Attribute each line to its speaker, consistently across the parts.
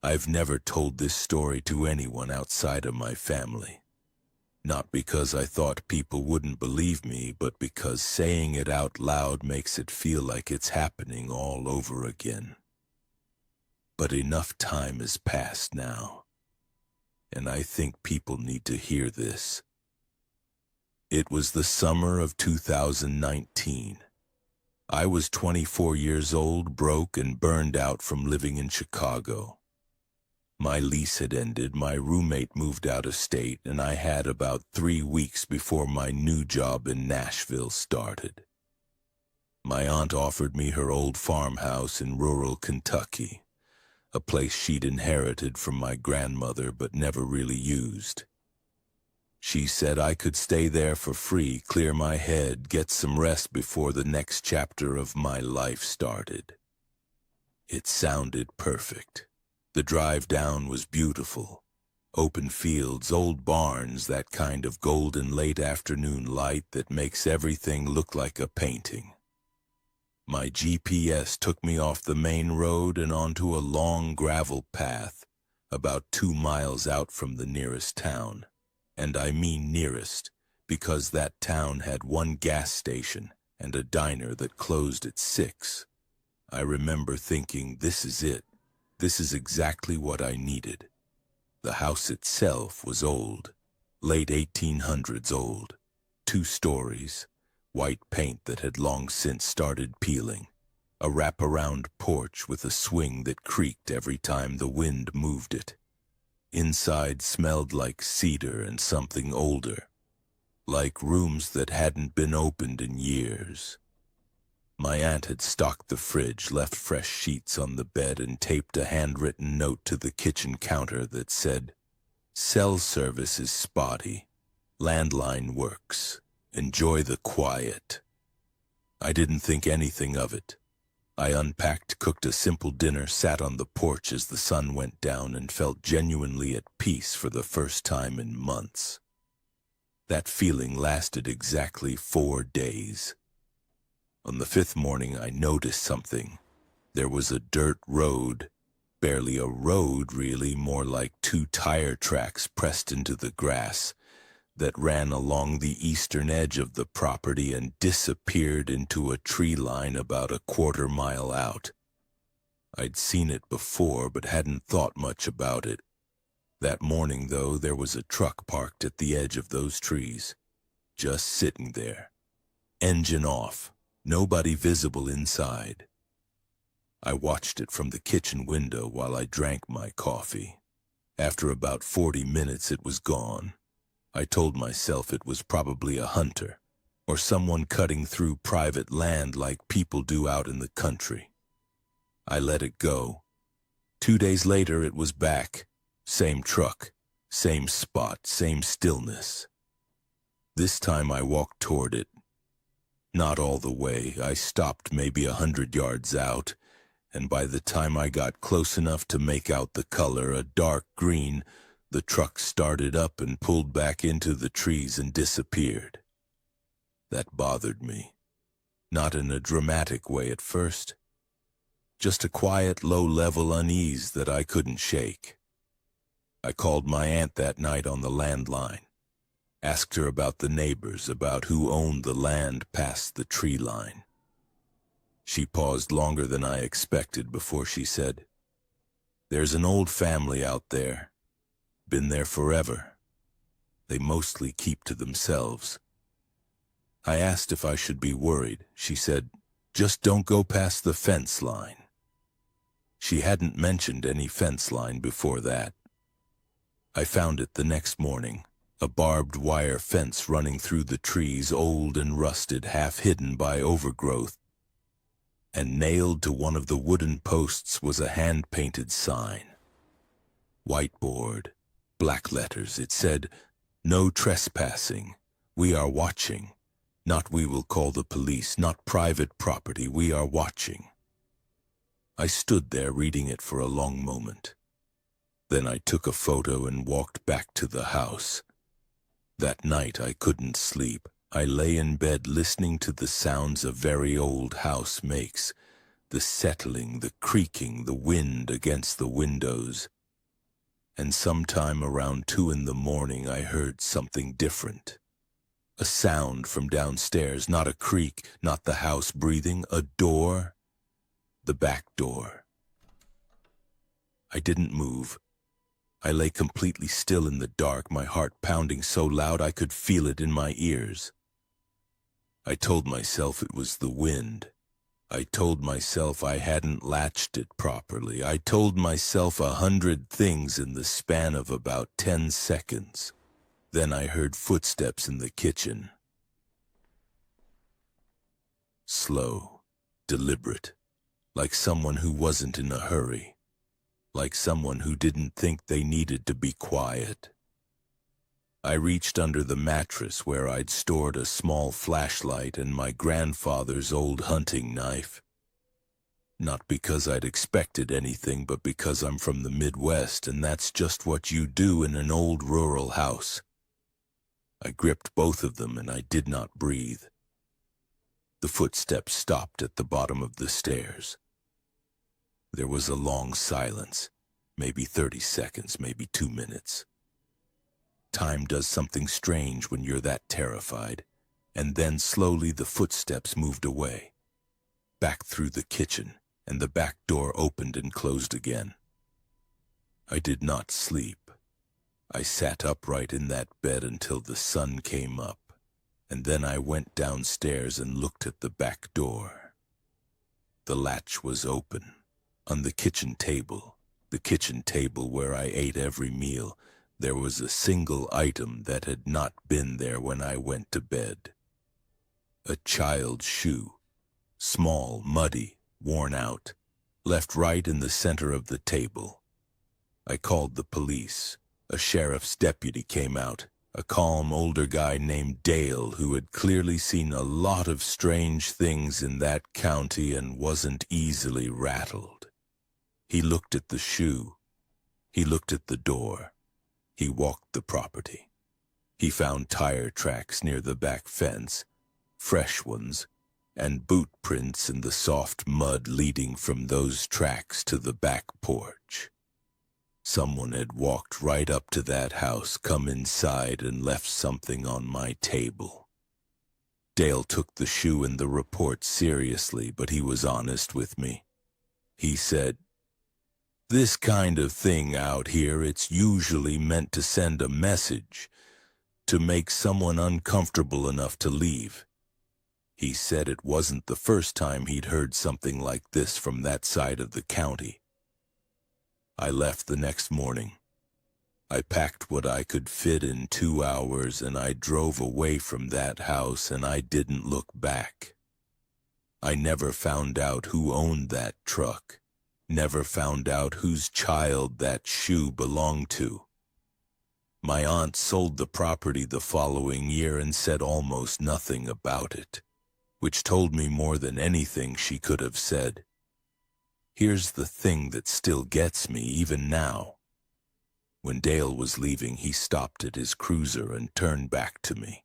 Speaker 1: I've never told this story to anyone outside of my family. Not because I thought people wouldn't believe me, but because saying it out loud makes it feel like it's happening all over again. But enough time has passed now, and I think people need to hear this. It was the summer of 2019. I was 24 years old, broke and burned out from living in Chicago. My lease had ended, my roommate moved out of state, and I had about 3 weeks before my new job in Nashville started. My aunt offered me her old farmhouse in rural Kentucky, a place she'd inherited from my grandmother but never really used. She said I could stay there for free, clear my head, get some rest before the next chapter of my life started. It sounded perfect. The drive down was beautiful. Open fields, old barns, that kind of golden late afternoon light that makes everything look like a painting. My GPS took me off the main road and onto a long gravel path, about 2 miles out from the nearest town. And I mean nearest, because that town had one gas station and a diner that closed at 6. I remember thinking, this is it. This is exactly what I needed. The house itself was old, late 1800s old, 2 stories, white paint that had long since started peeling, a wraparound porch with a swing that creaked every time the wind moved it. Inside smelled like cedar and something older, like rooms that hadn't been opened in years. My aunt had stocked the fridge, left fresh sheets on the bed, and taped a handwritten note to the kitchen counter that said, "Cell service is spotty. Landline works. Enjoy the quiet." I didn't think anything of it. I unpacked, cooked a simple dinner, sat on the porch as the sun went down, and felt genuinely at peace for the first time in months. That feeling lasted exactly 4 days. On the 5th morning, I noticed something. There was a dirt road, barely a road really, more like 2 tire tracks pressed into the grass, that ran along the eastern edge of the property and disappeared into a tree line about a 1/4 mile out. I'd seen it before but hadn't thought much about it. That morning, though, there was a truck parked at the edge of those trees, just sitting there. Engine off, nobody visible inside. I watched it from the kitchen window while I drank my coffee. After about 40 minutes, it was gone. I told myself it was probably a hunter, or someone cutting through private land like people do out in the country. I let it go. 2 days later, it was back. Same truck, same spot, same stillness. This time I walked toward it. Not all the way. I stopped maybe 100 yards out, and by the time I got close enough to make out the color, a dark green, the truck started up and pulled back into the trees and disappeared. That bothered me. Not in a dramatic way at first. Just a quiet, low-level unease that I couldn't shake. I called my aunt that night on the landline. Asked her about the neighbors, about who owned the land past the tree line. She paused longer than I expected before she said, "There's an old family out there. Been there forever. They mostly keep to themselves." I asked if I should be worried. She said, "Just don't go past the fence line." She hadn't mentioned any fence line before that. I found it the next morning, a barbed wire fence running through the trees, old and rusted, half hidden by overgrowth. And nailed to one of the wooden posts was a hand-painted sign. Whiteboard. Black letters. It said, "No trespassing. We are watching. Not we will call the police. Not private property. We are watching." I stood there reading it for a long moment. Then I took a photo and walked back to the house. That night I couldn't sleep. I lay in bed listening to the sounds a very old house makes, the settling, the creaking, the wind against the windows. And sometime around 2 in the morning I heard something different. A sound from downstairs, not a creak, not the house breathing, a door, the back door. I didn't move. I lay completely still in the dark, my heart pounding so loud I could feel it in my ears. I told myself it was the wind. I told myself I hadn't latched it properly. I told myself 100 things in the span of about 10 seconds. Then I heard footsteps in the kitchen. Slow, deliberate, like someone who wasn't in a hurry, like someone who didn't think they needed to be quiet. I reached under the mattress where I'd stored a small flashlight and my grandfather's old hunting knife. Not because I'd expected anything, but because I'm from the Midwest, and that's just what you do in an old rural house. I gripped both of them and I did not breathe. The footsteps stopped at the bottom of the stairs. There was a long silence, maybe 30 seconds, maybe 2 minutes. Time does something strange when you're that terrified, and then slowly the footsteps moved away, back through the kitchen, and the back door opened and closed again. I did not sleep. I sat upright in that bed until the sun came up, and then I went downstairs and looked at the back door. The latch was open. On the kitchen table where I ate every meal, there was a single item that had not been there when I went to bed. A child's shoe, small, muddy, worn out, left right in the center of the table. I called the police. A sheriff's deputy came out, a calm older guy named Dale who had clearly seen a lot of strange things in that county and wasn't easily rattled. He looked at the shoe. He looked at the door. He walked the property. He found tire tracks near the back fence, fresh ones, and boot prints in the soft mud leading from those tracks to the back porch. Someone had walked right up to that house, come inside, and left something on my table. Dale took the shoe and the report seriously, but he was honest with me. He said, "This kind of thing out here, it's usually meant to send a message, to make someone uncomfortable enough to leave." He said it wasn't the first time he'd heard something like this from that side of the county. I left the next morning. I packed what I could fit in 2 hours and I drove away from that house, and I didn't look back. I never found out who owned that truck. Never found out whose child that shoe belonged to. My aunt sold the property the following year and said almost nothing about it, which told me more than anything she could have said. Here's the thing that still gets me even now. When Dale was leaving, he stopped at his cruiser and turned back to me.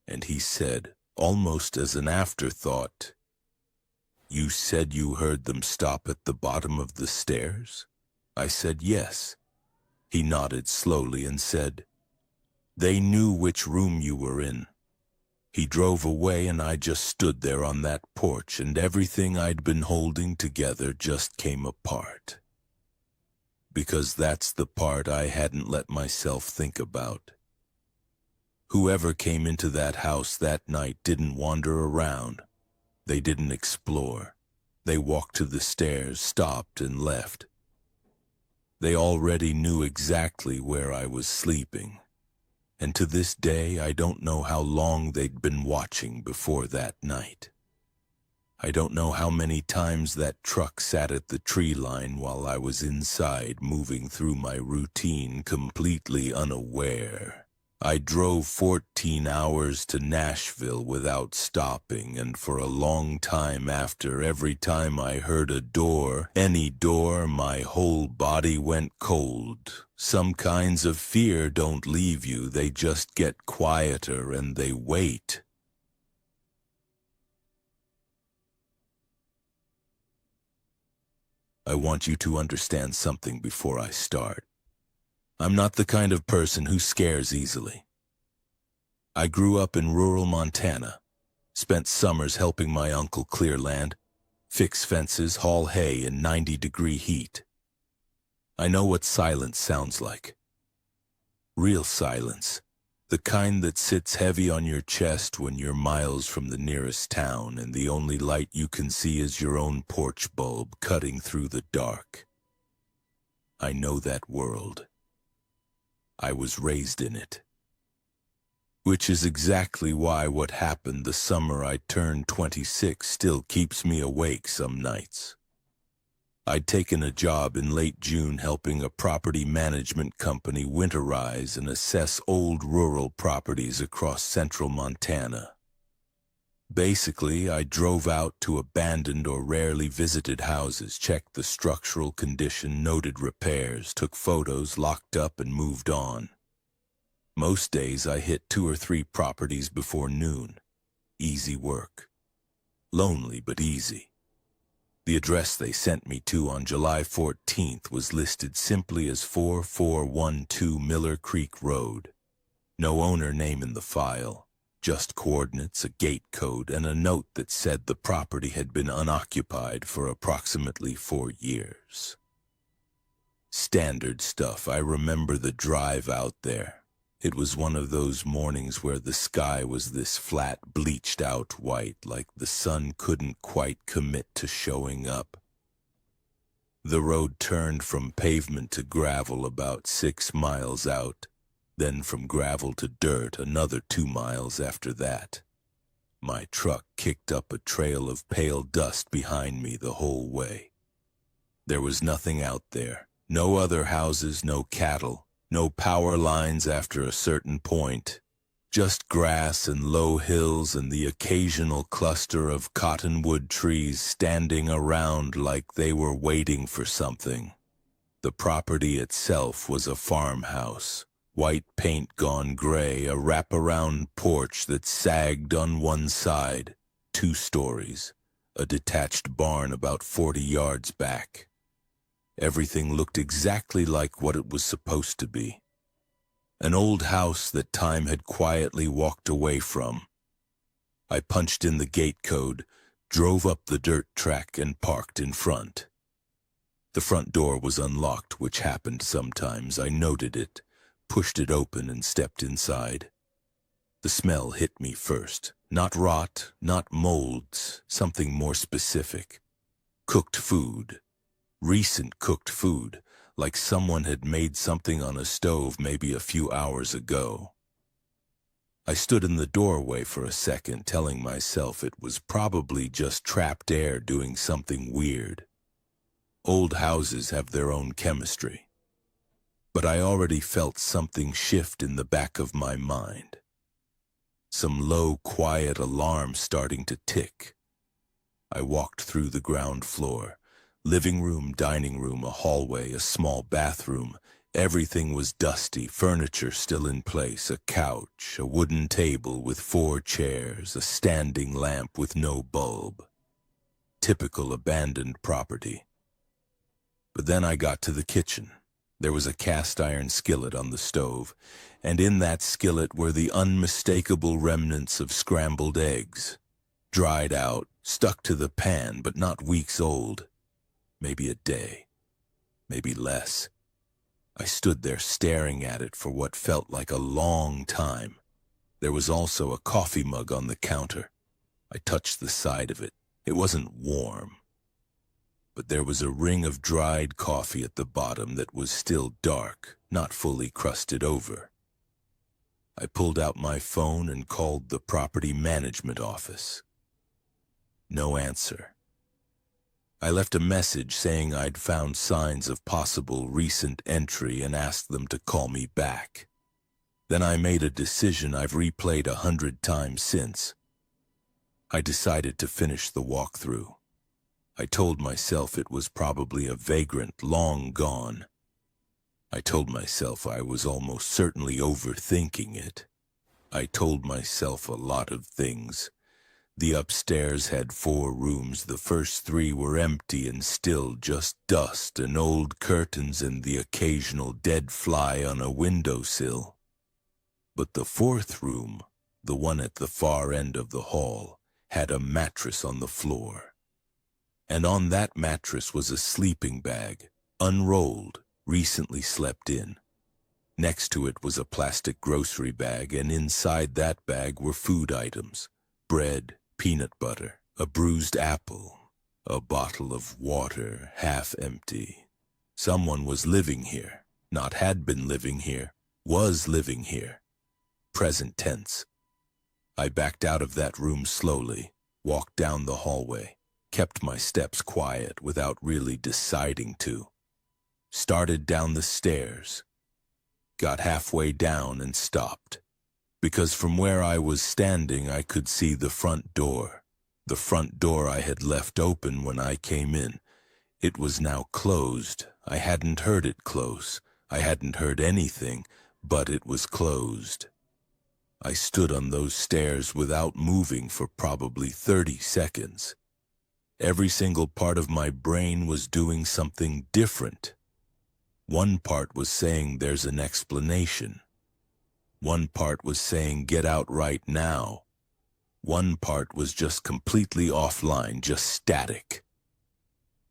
Speaker 1: And he said, almost as an afterthought, "You said you heard them stop at the bottom of the stairs?" I said yes. He nodded slowly and said, "They knew which room you were in. He drove away and I just stood there on that porch, and everything I'd been holding together just came apart." Because that's the part I hadn't let myself think about. Whoever came into that house that night didn't wander around. They didn't explore. They walked to the stairs, stopped, and left. They already knew exactly where I was sleeping. And to this day, I don't know how long they'd been watching before that night. I don't know how many times that truck sat at the tree line while I was inside, moving through my routine completely unaware. I drove 14 hours to Nashville without stopping, and for a long time after, every time I heard a door, any door, my whole body went cold. Some kinds of fear don't leave you, they just get quieter and they wait. I want you to understand something before I start. I'm not the kind of person who scares easily. I grew up in rural Montana, spent summers helping my uncle clear land, fix fences, haul hay in 90-degree heat. I know what silence sounds like. Real silence. The kind that sits heavy on your chest when you're miles from the nearest town and the only light you can see is your own porch bulb cutting through the dark. I know that world. I was raised in it. Which is exactly why what happened the summer I turned 26 still keeps me awake some nights. I'd taken a job in late June helping a property management company winterize and assess old rural properties across central Montana. Basically, I drove out to abandoned or rarely visited houses, checked the structural condition, noted repairs, took photos, locked up, and moved on. Most days I hit 2 or 3 properties before noon. Easy work. Lonely but easy. The address they sent me to on July 14th was listed simply as 4412 Miller Creek Road. No owner name in the file, just coordinates, a gate code, and a note that said the property had been unoccupied for approximately 4 years. Standard stuff. I remember the drive out there. It was one of those mornings where the sky was this flat, bleached-out white, like the sun couldn't quite commit to showing up. The road turned from pavement to gravel about 6 miles out, then from gravel to dirt another 2 miles after that. My truck kicked up a trail of pale dust behind me the whole way. There was nothing out there, no other houses, no cattle. No power lines after a certain point, just grass and low hills and the occasional cluster of cottonwood trees standing around like they were waiting for something. The property itself was a farmhouse, white paint gone gray, a wraparound porch that sagged on one side, 2 stories, a detached barn about 40 yards back. Everything looked exactly like what it was supposed to be. An old house that time had quietly walked away from. I punched in the gate code, drove up the dirt track, and parked in front. The front door was unlocked, which happened sometimes. I noted it, pushed it open, and stepped inside. The smell hit me first. Not rot, not molds, something more specific. Cooked food. Recent cooked food, like someone had made something on a stove maybe a few hours ago. I stood in the doorway for a second, telling myself it was probably just trapped air doing something weird. Old houses have their own chemistry. But I already felt something shift in the back of my mind. Some low, quiet alarm starting to tick. I walked through the ground floor. Living room, dining room, a hallway, a small bathroom. Everything was dusty, furniture still in place, a couch, a wooden table with 4 chairs, a standing lamp with no bulb. Typical abandoned property. But then I got to the kitchen. There was a cast-iron skillet on the stove, and in that skillet were the unmistakable remnants of scrambled eggs. Dried out, stuck to the pan, but not weeks old. Maybe a day, maybe less. I stood there staring at it for what felt like a long time. There was also a coffee mug on the counter. I touched the side of it. It wasn't warm, but there was a ring of dried coffee at the bottom that was still dark, not fully crusted over. I pulled out my phone and called the property management office. No answer. I left a message saying I'd found signs of possible recent entry and asked them to call me back. Then I made a decision I've replayed 100 times since. I decided to finish the walkthrough. I told myself it was probably a vagrant long gone. I told myself I was almost certainly overthinking it. I told myself a lot of things. The upstairs had 4 rooms. The first 3 were empty and still, just dust and old curtains and the occasional dead fly on a windowsill. But the 4th room, the one at the far end of the hall, had a mattress on the floor. And on that mattress was a sleeping bag, unrolled, recently slept in. Next to it was a plastic grocery bag, and inside that bag were food items: bread, peanut butter, a bruised apple, a bottle of water, half empty. Someone was living here, not had been living here, was living here. Present tense. I backed out of that room slowly, walked down the hallway, kept my steps quiet without really deciding to. Started down the stairs. Got halfway down and stopped, because from where I was standing I could see the front door I had left open when I came in. It was now closed. I hadn't heard it close. I hadn't heard anything, but it was closed. I stood on those stairs without moving for probably 30 seconds. Every single part of my brain was doing something different. One part was saying there's an explanation. One part was saying get out right now. One part was just completely offline, just static.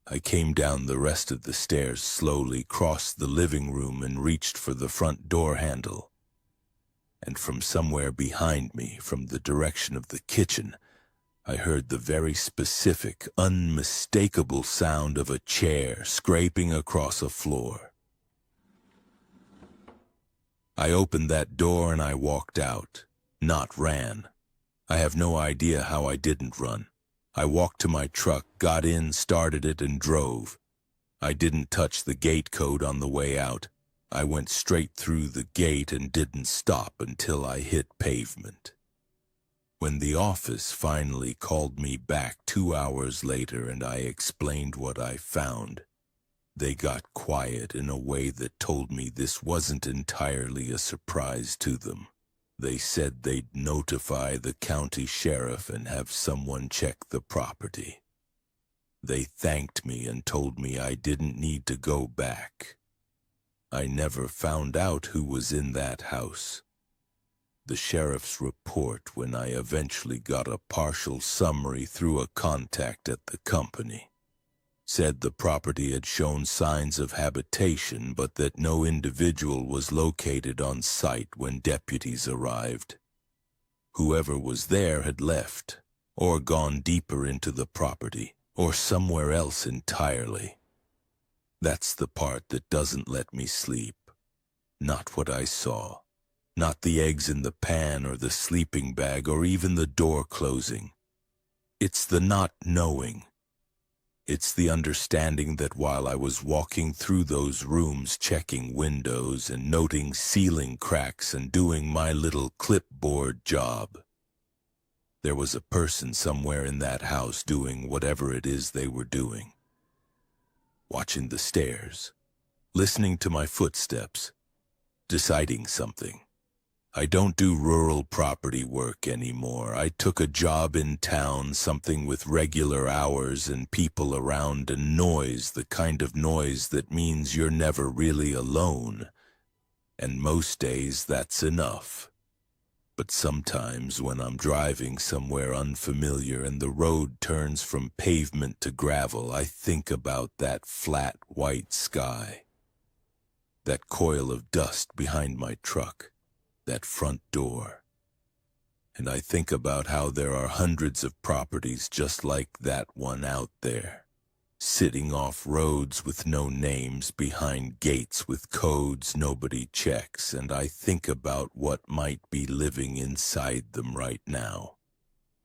Speaker 1: I came down the rest of the stairs slowly, crossed the living room, and reached for the front door handle. And from somewhere behind me, from the direction of the kitchen, I heard the very specific, unmistakable sound of a chair scraping across a floor. I opened that door and I walked out, not ran. I have no idea how I didn't run. I walked to my truck, got in, started it, and drove. I didn't touch the gate code on the way out. I went straight through the gate and didn't stop until I hit pavement. When the office finally called me back 2 hours later and I explained what I found, they got quiet in a way that told me this wasn't entirely a surprise to them. They said they'd notify the county sheriff and have someone check the property. They thanked me and told me I didn't need to go back. I never found out who was in that house. The sheriff's report, when I eventually got a partial summary through a contact at the company, said the property had shown signs of habitation, but that no individual was located on site when deputies arrived. Whoever was there had left, or gone deeper into the property, or somewhere else entirely. That's the part that doesn't let me sleep. Not what I saw. Not the eggs in the pan or the sleeping bag or even the door closing. It's the not knowing. It's the understanding that while I was walking through those rooms, checking windows and noting ceiling cracks and doing my little clipboard job, there was a person somewhere in that house doing whatever it is they were doing. Watching the stairs, listening to my footsteps, deciding something. I don't do rural property work anymore. I took a job in town, something with regular hours and people around and noise, the kind of noise that means you're never really alone. And most days that's enough. But sometimes when I'm driving somewhere unfamiliar and the road turns from pavement to gravel, I think about that flat white sky, that coil of dust behind my truck, that front door. And I think about how there are hundreds of properties just like that one out there, sitting off roads with no names behind gates with codes nobody checks, and I think about what might be living inside them right now.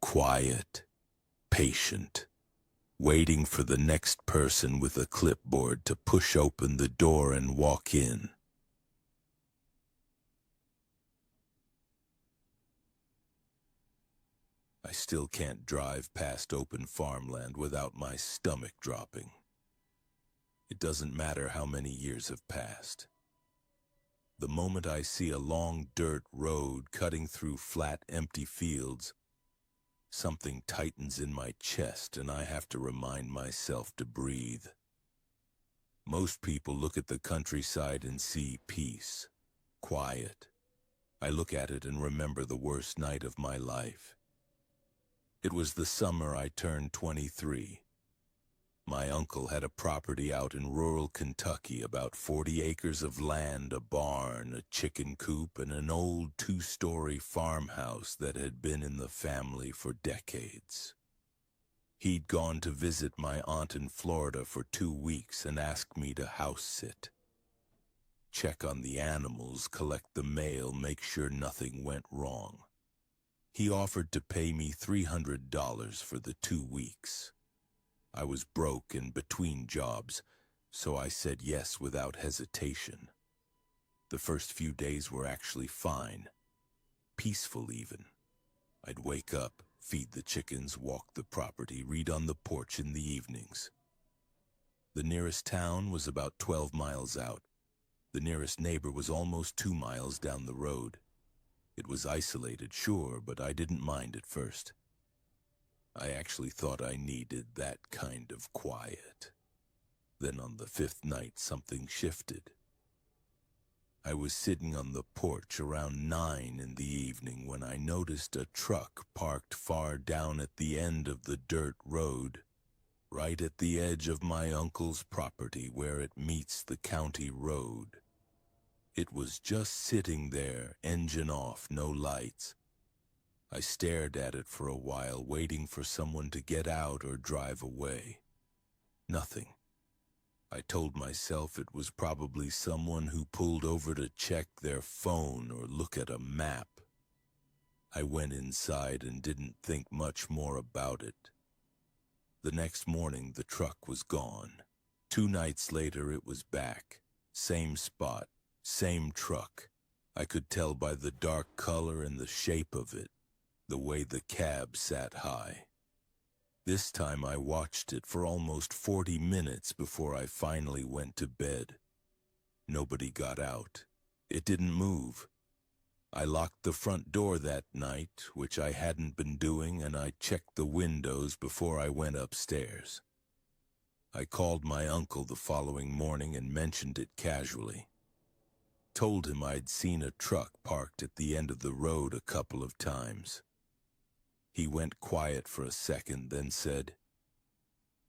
Speaker 1: Quiet, patient, waiting for the next person with a clipboard to push open the door and walk in. I still can't drive past open farmland without my stomach dropping. It doesn't matter how many years have passed. The moment I see a long dirt road cutting through flat, empty fields, Something tightens in my chest and I have to remind myself to breathe. Most people look at the countryside and see peace, quiet. I look at it and remember the worst night of my life. It was the summer I turned 23. My uncle had a property out in rural Kentucky, about 40 acres of land, a barn, a chicken coop, and an old 2-story farmhouse that had been in the family for decades. He'd gone to visit my aunt in Florida for 2 weeks and asked me to house sit. Check on the animals, collect the mail, make sure nothing went wrong. He offered to pay me $300 for the 2 weeks. I was broke and between jobs, so I said yes without hesitation. The first few days were actually fine, peaceful even. I'd wake up, feed the chickens, walk the property, read on the porch in the evenings. The nearest town was about 12 miles out. The nearest neighbor was almost 2 miles down the road. It was isolated, sure, but I didn't mind at first. I actually thought I needed that kind of quiet. Then on the 5th night, something shifted. I was sitting on the porch around 9 in the evening when I noticed a truck parked far down at the end of the dirt road, right at the edge of my uncle's property where it meets the county road. It was just sitting there, engine off, no lights. I stared at it for a while, waiting for someone to get out or drive away. Nothing. I told myself it was probably someone who pulled over to check their phone or look at a map. I went inside and didn't think much more about it. The next morning, the truck was gone. 2 nights later, it was back. Same spot, same truck. I could tell by the dark color and the shape of it, the way the cab sat high. This time I watched it for almost 40 minutes before I finally went to bed. Nobody got out. It didn't move. I locked the front door that night, which I hadn't been doing, and I checked the windows before I went upstairs. I called my uncle the following morning and mentioned it casually. Told him I'd seen a truck parked at the end of the road a couple of times. He went quiet for a second, then said,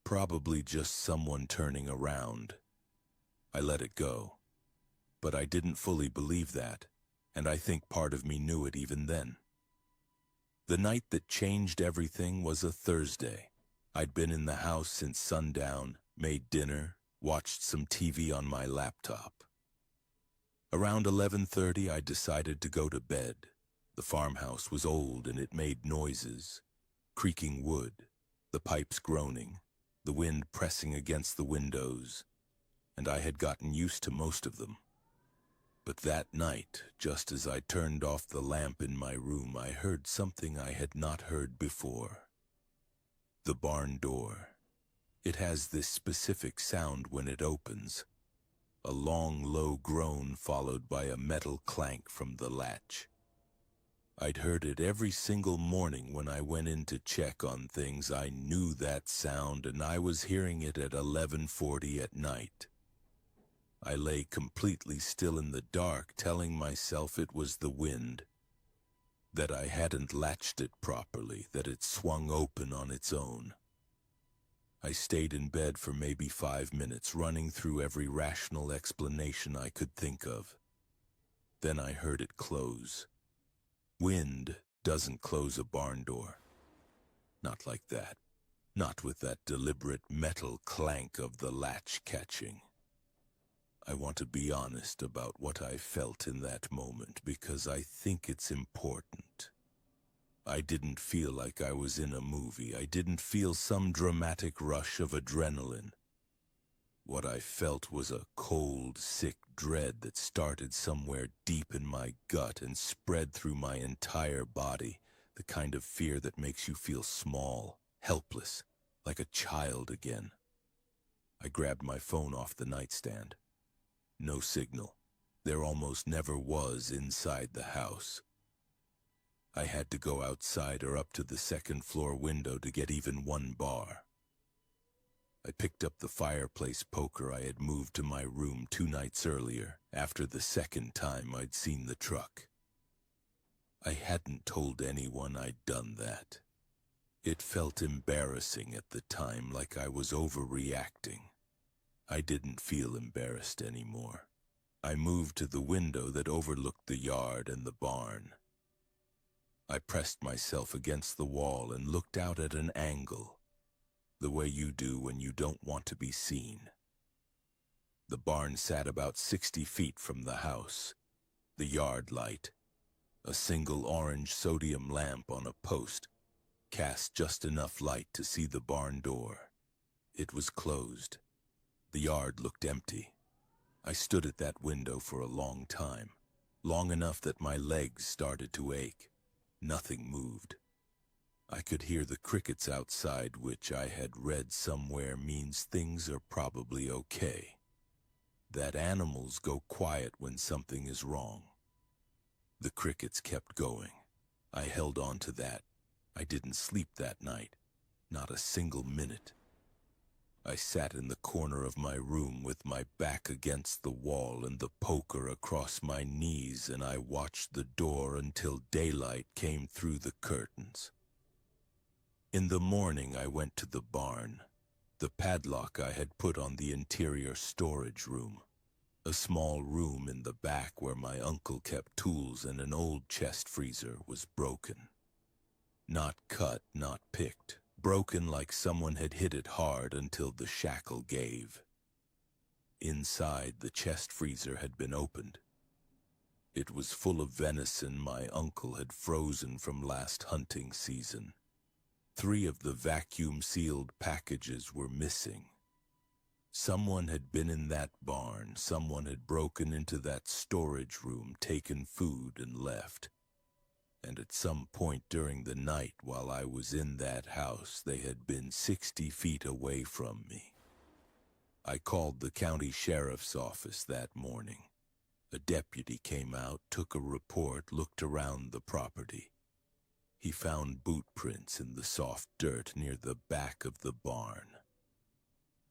Speaker 1: "Probably just someone turning around." I let it go, but I didn't fully believe that, and I think part of me knew it even then. The night that changed everything was a Thursday. I'd been in the house since sundown, made dinner, watched some TV on my laptop. Around 11:30, I decided to go to bed. The farmhouse was old and it made noises, creaking wood, the pipes groaning, the wind pressing against the windows, and I had gotten used to most of them. But that night, just as I turned off the lamp in my room, I heard something I had not heard before. The barn door. It has this specific sound when it opens, a long, low groan followed by a metal clank from the latch. I'd heard it every single morning when I went in to check on things. I knew that sound, and I was hearing it at 11:40 at night. I lay completely still in the dark, telling myself it was the wind, that I hadn't latched it properly, that it swung open on its own. I stayed in bed for maybe 5 minutes, running through every rational explanation I could think of. Then I heard it close. Wind doesn't close a barn door. Not like that. Not with that deliberate metal clank of the latch catching. I want to be honest about what I felt in that moment because I think it's important. I didn't feel like I was in a movie. I didn't feel some dramatic rush of adrenaline. What I felt was a cold, sick dread that started somewhere deep in my gut and spread through my entire body, the kind of fear that makes you feel small, helpless, like a child again. I grabbed my phone off the nightstand. No signal. There almost never was inside the house. I had to go outside or up to the second-floor window to get even one bar. I picked up the fireplace poker I had moved to my room 2 nights earlier, after the second time I'd seen the truck. I hadn't told anyone I'd done that. It felt embarrassing at the time, like I was overreacting. I didn't feel embarrassed anymore. I moved to the window that overlooked the yard and the barn. I pressed myself against the wall and looked out at an angle, the way you do when you don't want to be seen. The barn sat about 60 feet from the house. The yard light, a single orange sodium lamp on a post, cast just enough light to see the barn door. It was closed. The yard looked empty. I stood at that window for a long time, long enough that my legs started to ache. Nothing moved. I could hear the crickets outside, which I had read somewhere means things are probably okay. That animals go quiet when something is wrong. The crickets kept going. I held on to that. I didn't sleep that night, not a single minute. I sat in the corner of my room with my back against the wall and the poker across my knees, and I watched the door until daylight came through the curtains. In the morning I went to the barn. The padlock I had put on the interior storage room, a small room in the back where my uncle kept tools and an old chest freezer, was broken. Not cut, not picked. Broken like someone had hit it hard until the shackle gave. Inside, the chest freezer had been opened. It was full of venison my uncle had frozen from last hunting season. 3 of the vacuum-sealed packages were missing. Someone had been in that barn. Someone had broken into that storage room, taken food, and left. And at some point during the night while I was in that house, they had been 60 feet away from me. I called the county sheriff's office that morning. A deputy came out, took a report, looked around the property. He found boot prints in the soft dirt near the back of the barn.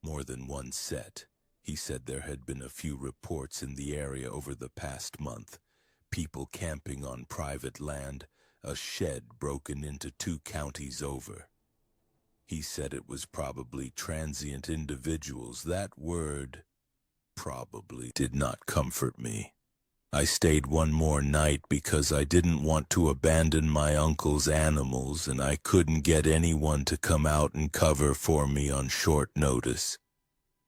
Speaker 1: More than one set. He said there had been a few reports in the area over the past month. People camping on private land, a shed broken into 2 counties over. He said it was probably transient individuals. That word, probably, did not comfort me. I stayed one more night because I didn't want to abandon my uncle's animals, and I couldn't get anyone to come out and cover for me on short notice.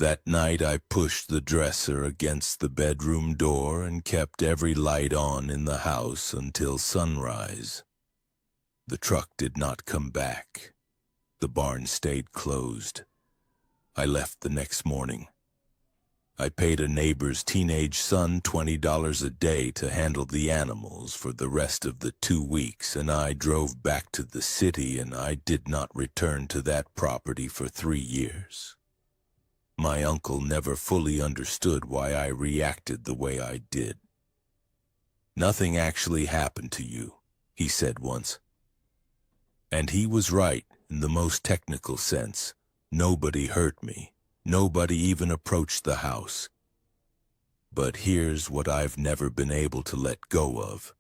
Speaker 1: That night I pushed the dresser against the bedroom door and kept every light on in the house until sunrise. The truck did not come back. The barn stayed closed. I left the next morning. I paid a neighbor's teenage son $20 a day to handle the animals for the rest of the 2 weeks, and I drove back to the city, and I did not return to that property for 3 years. My uncle never fully understood why I reacted the way I did. "Nothing actually happened to you," he said once. And he was right in the most technical sense. Nobody hurt me. Nobody even approached the house. But here's what I've never been able to let go of.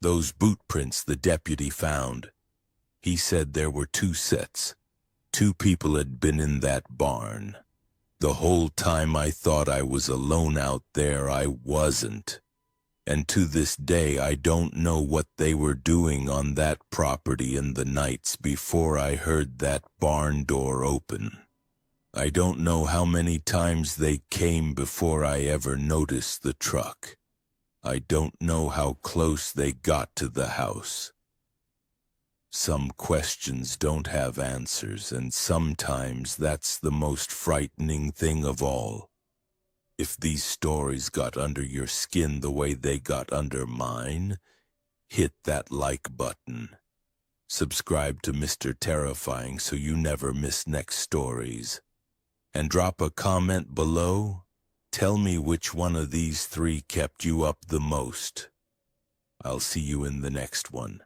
Speaker 1: Those boot prints the deputy found. He said there were 2 sets. 2 people had been in that barn. The whole time I thought I was alone out there, I wasn't. And to this day I don't know what they were doing on that property in the nights before I heard that barn door open. I don't know how many times they came before I ever noticed the truck. I don't know how close they got to the house. Some questions don't have answers, and sometimes that's the most frightening thing of all. If these stories got under your skin the way they got under mine, hit that like button. Subscribe to Mr. Terrifying so you never miss next stories. And drop a comment below. Tell me which one of these 3 kept you up the most. I'll see you in the next one.